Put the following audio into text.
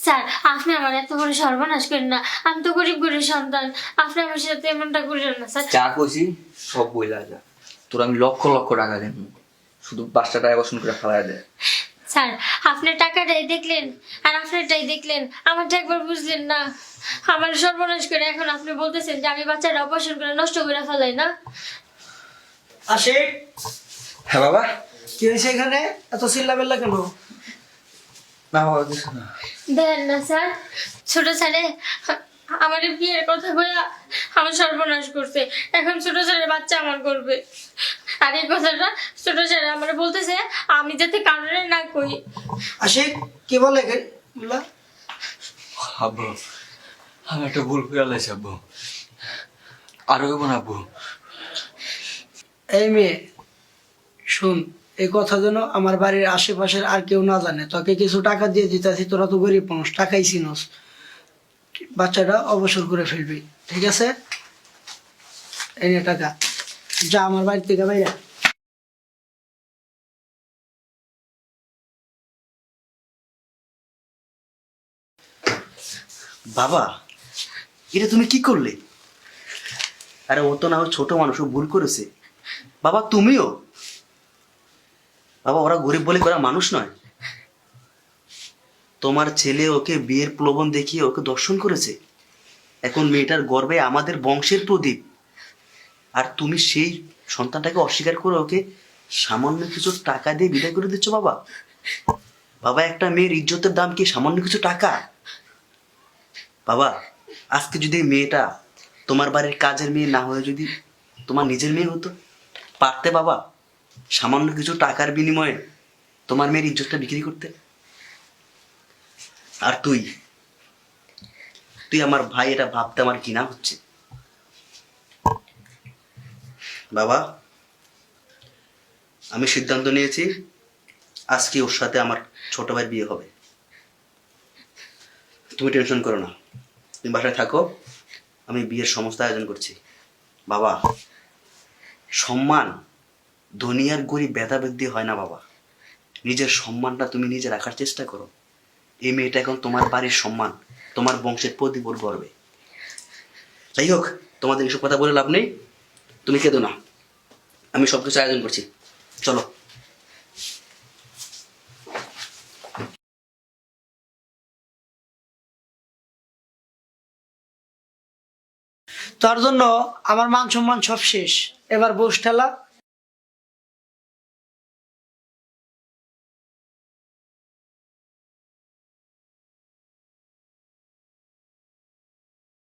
Sir, আপনি আমার এত বড় সর্বনাশ করেন না। আমি তো গরিব গরিব সন্তান, আপনি আমার সাথে এমনটা করেন না স্যার। যা কইছি সব বইলা যা। তোর আমি লক্ষ লক্ষ টাকা দেব, শুধু 5টা টাকা বসন করে ফেলাই দে। স্যার, আপনার টাকাটাই দেখলেন আর আপনারটাই দেখলেন, আমারটা একবার বুঝলেন না। আমার সর্বনাশ করে এখন আপনি বলতেছেন যে আমি বাচ্চাটা অপারেশন করে নষ্ট করে ফেলাই না। আশিক, হ্যাঁ বাবা। কি হয়েছে এখানে? এত চিল্লাবেল্লা কেন? না বাবা কিছু না। দেন না স্যার, ছোট স্যারে আমার বিয়ের কথা বলে আমার সর্বনাশ করছে। এখন ছোট স্যারের বাচ্চা আমার করবে। আর এই কথাটা ছোট স্যার আমার বলতেছে আমি যাতে কারণে না কই। আশিক, কি বলে এগুলা? আব্বু, আমি একটা ভুল করে লাইছি আব্বু, আর হইব না আব্বু। এই মেয়ে শুন, এই কথা যেন আমার বাড়ির আশেপাশের আর কেউ না জানে। তোকে কিছু টাকা দিয়ে দিতেছি, তোরা তো গরিব মানুষ, টাকাই চিনস। বাচ্চাটা অবসর করে ফেলবি, ঠিক আছে? এই নে টাকা, যা আমার বাড়ি থেকে বাইরে। বাবা, এটা তুমি কি করলে? আরে ও তো না হয় ছোট মানুষ, ও ভুল করেছে। বাবা তুমিও? বাবা ওরা গরিব বলে ওরা মানুষ নয়। তোমার ছেলে ওকে বিয়ের প্রলোভন দেখিয়ে ওকে দর্শন করেছে। এখন মেয়েটার গর্বে আমাদের বংশের প্রদীপ, আর তুমি সেই সন্তানটাকে অস্বীকার করে ওকে সামান্য কিছু টাকা দিয়ে বিদায় করে দিচ্ছ। বাবা, বাবা একটা মেয়ের ইজ্জতের দাম কি সামান্য কিছু টাকা? বাবা, আজকে যদি এই মেয়েটা তোমার বাড়ির কাজের মেয়ে না হয়ে যদি তোমার নিজের মেয়ে হতো, পারতে বাবা সামান্য কিছু টাকার বিনিময়ে তোমার মেয়ের ইজ্জতটা বিক্রি করতে? আর তুই তুই আমার ভাই, এটা ভাবতে আমার ঘৃণা হচ্ছে। বাবা, আমি সিদ্ধান্ত নিয়েছি আজকে ওর সাথে আমার ছোট ভাইয়ের বিয়ে হবে। তুমি টেনশন করো না, তুমি বাসায় থাকো, আমি বিয়ের সমস্ত আয়োজন করছি। বাবা, সম্মান ধনী আর গরিব ভেদাভেদ দিয়ে হয় না বাবা। নিজের সম্মানটা তুমি নিজে রাখার চেষ্টা করো। এই মেয়েটা এখন তোমার বাড়ির সম্মান, তোমার বংশের প্রদীপ, ওর গর্বে। যাই হোক, তোমাদের এসব কথা বলে লাভ নেই, তুমি কেঁদো না, আমি সবকিছু আয়োজন করছি, চলো। তার জন্য আমার মান সম্মান সব শেষ। এবার বস ঠেলা,